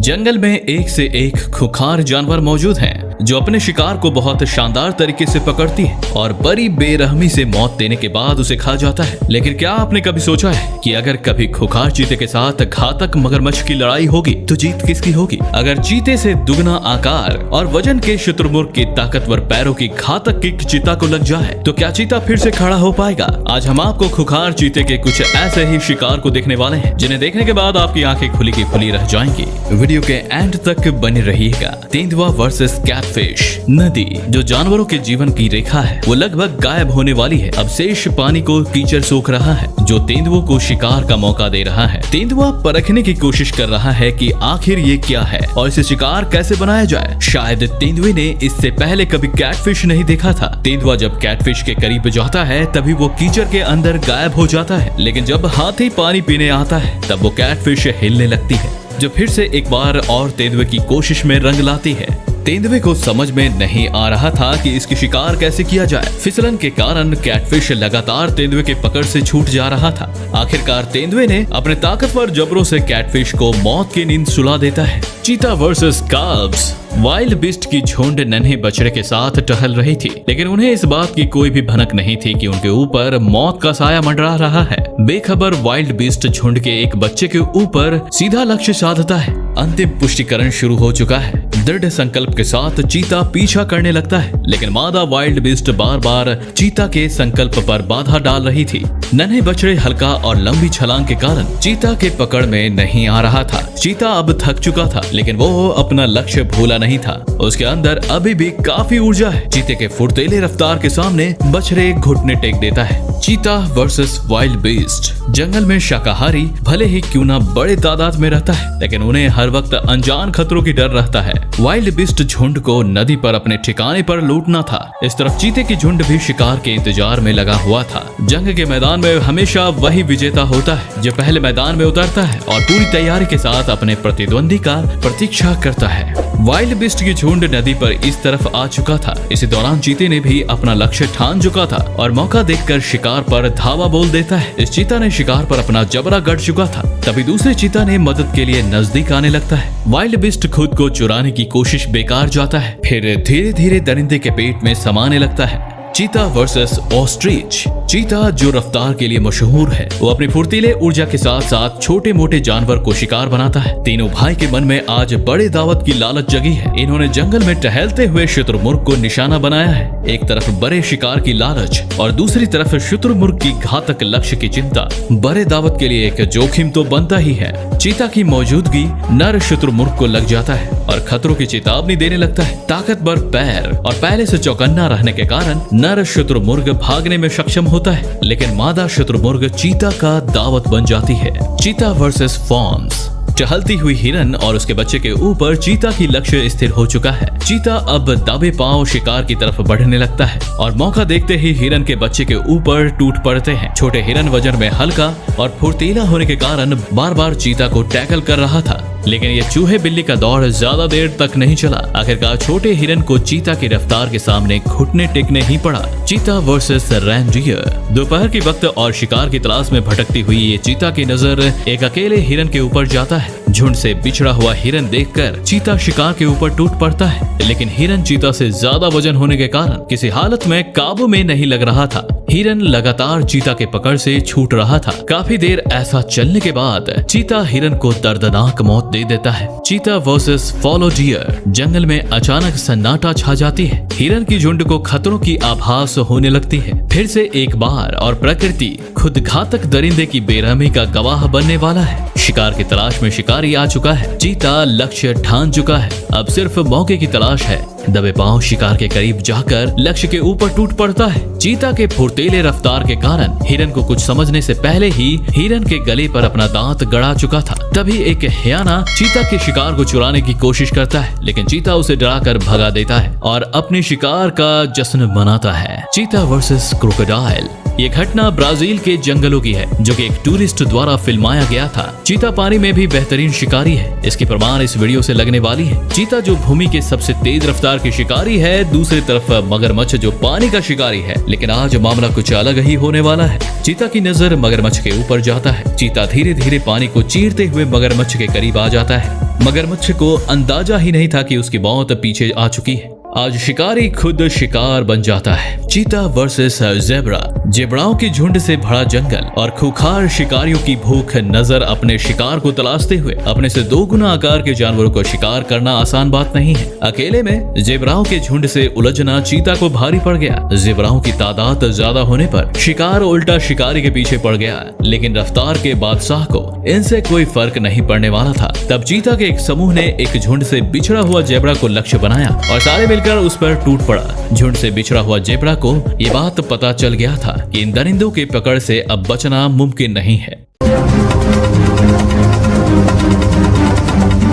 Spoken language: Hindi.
जंगल में एक से एक खुखार जानवर मौजूद हैं जो अपने शिकार को बहुत शानदार तरीके से पकड़ती है और बड़ी बेरहमी से मौत देने के बाद उसे खा जाता है। लेकिन क्या आपने कभी सोचा है कि अगर कभी खुखार चीते के साथ घातक मगरमच्छ की लड़ाई होगी तो जीत किसकी होगी? अगर चीते से दुगना आकार और वजन के शुतुरमुर्ग की ताकतवर पैरों की घातक किक चीता को लग जाए तो क्या चीता फिर से खड़ा हो पाएगा? आज हम आपको खुखार चीते के कुछ ऐसे ही शिकार को देखने वाले हैं जिन्हें देखने के बाद आपकी आंखें खुली की खुली रह जाएंगी। वीडियो के एंड तक बने रहिएगा। तेंदुआ वर्सेस कैटफिश। नदी जो जानवरों के जीवन की रेखा है वो लगभग गायब होने वाली है। अब शेष पानी को कीचड़ सोख रहा है जो तेंदुओं को शिकार का मौका दे रहा है। तेंदुआ परखने की कोशिश कर रहा है कि आखिर ये क्या है और इसे शिकार कैसे बनाया जाए। शायद तेंदुए ने इससे पहले कभी कैटफिश नहीं देखा था। तेंदुआ जब कैटफिश के करीब जाता है तभी वो कीचड़ के अंदर गायब हो जाता है, लेकिन जब हाथी पानी पीने आता है तब वो कैटफिश हिलने लगती है जो फिर से एक बार और तेंदुए की कोशिश में रंग लाती है। तेंदुए को समझ में नहीं आ रहा था कि इसकी शिकार कैसे किया जाए। फिसलन के कारण कैटफिश लगातार तेंदुए के पकड़ से छूट जा रहा था। आखिरकार तेंदुए ने अपने ताकतवर जबरों से कैटफिश को मौत की नींद सुला देता है। चीता वर्सेस काब्स। वाइल्ड बीस्ट की झुंड नन्हे बछड़े के साथ टहल रही थी, लेकिन उन्हें इस बात की कोई भी भनक नहीं थी कि उनके ऊपर मौत का साया मंडरा रहा है। बेखबर वाइल्ड बीस्ट झुंड के एक बच्चे के ऊपर सीधा लक्ष्य साधता है। अंतिम पुष्टिकरण शुरू हो चुका है। दृढ़ संकल्प के साथ चीता पीछा करने लगता है, लेकिन मादा वाइल्ड बीस्ट बार बार चीता के संकल्प पर बाधा डाल रही थी। नन्हे बछड़े हल्का और लंबी छलांग के कारण चीता के पकड़ में नहीं आ रहा था। चीता अब थक चुका था, लेकिन वो अपना लक्ष्य भूला नहीं था। उसके अंदर अभी भी काफी ऊर्जा है। चीते के फुर्तीले रफ्तार के सामने बछड़े घुटने टेक देता है। चीता वर्सेस वाइल्ड बीस्ट। जंगल में शाकाहारी भले ही क्यों ना बड़े तादाद में रहता है, लेकिन उन्हें हर वक्त अनजान खतरों की डर रहता है। वाइल्ड बीस्ट झुंड को नदी पर अपने ठिकाने पर लूटना था। इस तरफ चीते की झुंड भी शिकार के इंतजार में लगा हुआ था। जंग के मैदान में हमेशा वही विजेता होता है जो पहले मैदान में उतरता है और पूरी तैयारी के साथ अपने प्रतिद्वंदी का प्रतीक्षा करता है। वाइल्ड बीस्ट की झुंड नदी पर इस तरफ आ चुका था। इसी दौरान चीते ने भी अपना लक्ष्य ठान चुका था और मौका देखकर शिकार पर धावा बोल देता है। इस चीता ने शिकार पर अपना जबड़ा गढ़ चुका था, तभी दूसरे चीता ने मदद के लिए नजदीक आने लगता है। वाइल्ड बीस्ट खुद को चुराने की कोशिश बेकार जाता है, फिर धीरे धीरे दरिंदे के पेट में समाने लगता है। चीता वर्सेस ऑस्ट्रिच। चीता जो रफ्तार के लिए मशहूर है, वो अपनी फुर्तीले ऊर्जा के साथ साथ छोटे मोटे जानवर को शिकार बनाता है। तीनों भाई के मन में आज बड़े दावत की लालच जगी है। इन्होंने जंगल में टहलते हुए शुतुरमुर्ग को निशाना बनाया है। एक तरफ बड़े शिकार की लालच और दूसरी तरफ शुतुरमुर्ग की घातक लक्ष्य की चिंता। बड़े दावत के लिए एक जोखिम तो बनता ही है। चीता की मौजूदगी नर शुतुरमुर्ग को लग जाता है और खतरों की चेतावनी देने लगता है। ताकतवर पैर और पहले से चौकन्ना रहने के कारण नर शुतुरमुर्ग भागने में सक्षम होता है, लेकिन मादा शुतुरमुर्ग चीता का दावत बन जाती है। चीता वर्सेस फॉन्स। टहलती हुई हिरन और उसके बच्चे के ऊपर चीता की लक्ष्य स्थिर हो चुका है। चीता अब दाबे पांव शिकार की तरफ बढ़ने लगता है और मौका देखते ही हिरन के बच्चे के ऊपर टूट पड़ते हैं। छोटे हिरन वजन में हल्का और फुर्तीला होने के कारण बार बार चीता को टैकल कर रहा था, लेकिन ये चूहे बिल्ली का दौड़ ज्यादा देर तक नहीं चला। आखिरकार छोटे हिरन को चीता की रफ्तार के सामने घुटने टेकने ही पड़ा। चीता वर्सेस रेनडियर। दोपहर की वक्त और शिकार की तलाश में भटकती हुई ये चीता की नजर एक अकेले हिरन के ऊपर जाता है। झुंड से बिछड़ा हुआ हिरन देखकर चीता शिकार के ऊपर टूट पड़ता है, लेकिन हिरन चीता से ज्यादा वजन होने के कारण किसी हालत में काबू में नहीं लग रहा था। हिरन लगातार चीता के पकड़ से छूट रहा था। काफी देर ऐसा चलने के बाद चीता हिरन को दर्दनाक मौत दे देता है। चीता वर्सेस फॉलो डियर। जंगल में अचानक सन्नाटा छा जाती है। हिरन की झुंड को खतरों की आभास होने लगती है। फिर से एक बार और प्रकृति खुद घातक दरिंदे की बेरहमी का गवाह बनने वाला है। शिकार की तलाश में शिकारी आ चुका है। चीता लक्ष्य ठान चुका है, अब सिर्फ मौके की तलाश है। दबे पांव शिकार के करीब जाकर लक्ष्य के ऊपर टूट पड़ता है। चीता के फुर्तीले रफ्तार के कारण हिरन को कुछ समझने से पहले ही हिरन के गले पर अपना दांत गड़ा चुका था। तभी एक हियाना चीता के शिकार को चुराने की कोशिश करता है, लेकिन चीता उसे डराकर भगा देता है और अपने शिकार का जश्न मनाता है। चीता वर्सेस क्रोकोडाइल। ये घटना ब्राजील के जंगलों की है, जो कि एक टूरिस्ट द्वारा फिल्माया गया था। चीता पानी में भी बेहतरीन शिकारी है, इसकी प्रमाण इस वीडियो से लगने वाली है। चीता जो भूमि के सबसे तेज रफ्तार की शिकारी है, दूसरी तरफ मगरमच्छ जो पानी का शिकारी है। लेकिन आज मामला कुछ अलग ही होने वाला है। चीता की नजर मगरमच्छ के ऊपर जाता है। चीता धीरे धीरे पानी को चीरते हुए मगरमच्छ के करीब आ जाता है। मगरमच्छ को अंदाजा ही नहीं था कि उसकी मौत पीछे आ चुकी है। आज शिकारी खुद शिकार बन जाता है। चीता वर्सेस जेब्रा। जेब्राओं के झुंड से भरा जंगल और खूंखार शिकारियों की भूख नजर अपने शिकार को तलाशते हुए अपने से 2 गुना आकार के जानवरों को शिकार करना आसान बात नहीं है। अकेले में जेब्राओं के झुंड से उलझना चीता को भारी पड़ गया। जेब्राओं की तादाद ज्यादा होने पर शिकार उल्टा शिकारी के पीछे पड़ गया, लेकिन रफ्तार के बादशाह को इनसे कोई फर्क नहीं पड़ने वाला था। तब चीता के एक समूह ने एक झुंड से बिछड़ा हुआ जेब्रा को लक्ष्य बनाया और सारे मिलकर उस पर टूट पड़ा। झुंड से बिछड़ा हुआ जेब्रा को ये बात पता चल गया था कि इन दरिंदों के पकड़ से अब बचना मुमकिन नहीं है।